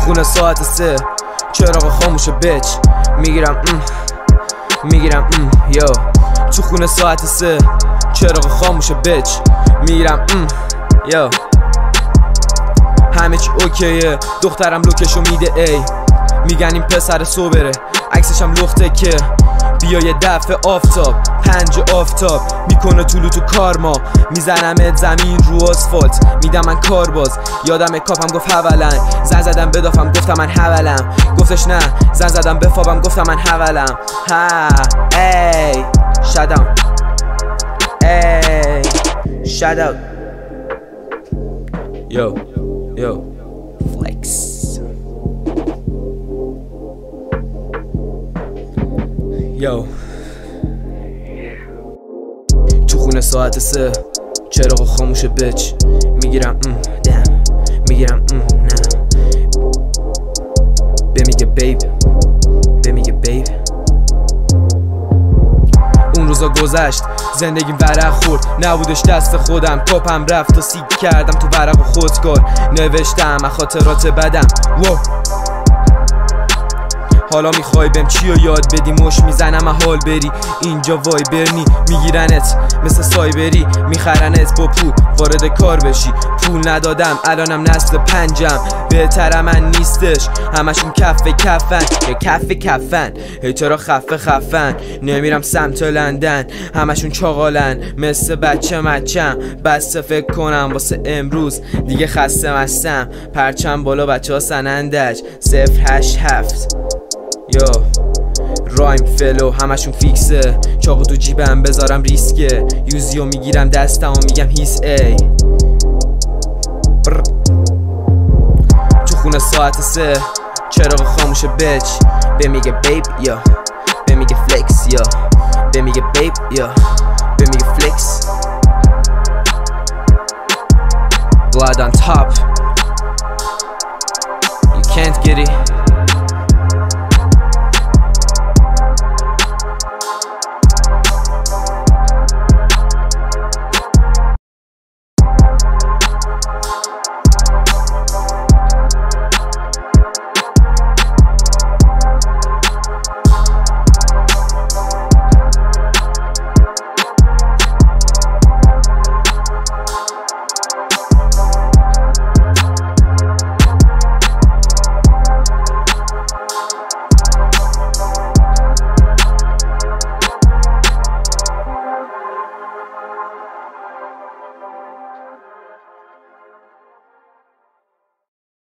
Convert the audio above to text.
خونه ساعت 3 چراغ خاموشه بچ میگیرم یو تو خونه ساعت 3 چراغ خاموشه بچ میگیرم یو همه چی اوکیه دخترم لوکشو میده ای میگن این پسر سوبره عکسشم لخته که بیا یه دفعه آفتاب 5 آفتاب میکنه طولو تو کارما میزنم زمین رو آسفالت میدم من کارباز یادم کاپم گفت حولن زن زدم بدافم گفتم من حولم گفتش نه زن زدم بفابم گفتم من حولم ها ای شاداون ای شاداون یو فلکس یو تو خونه ساعت 3 چراغ خاموشه بچ میگیرم میگیرم نه بمیگه بیب اون روزا گذشت زندگیم ورق خورد نبودش دست خودم کاپم رفت و سیک کردم تو ورق و خودکار نوشتم خاطرات بدم حالا میخوای بهم چی رو یاد بدی مش میزنم حال بری اینجا وای برنی میگیرنت مثل سایبری میخرنت با پول وارد کار بشی پول ندادم الانم نسل 5م بهتر من نیستش همشون کفن هی چرا خفن نمیرم سمت لندن همشون چاقالن مثل بچه مچم بسته فکر کنم واسه امروز دیگه خسته مستم پرچم بالا بچه ها سنندج 087 یا رایم فلو همشون فیکسه چاقو تو جیبم بذارم ریسکه یوزیو میگیرم دستم و میگم هیس ای تو خونه ساعت 3 چراغ خاموشه بچ بمیگه بیب یا بمیگه فلکس یا بمیگه بیب یا بمیگه فلکس Blood on top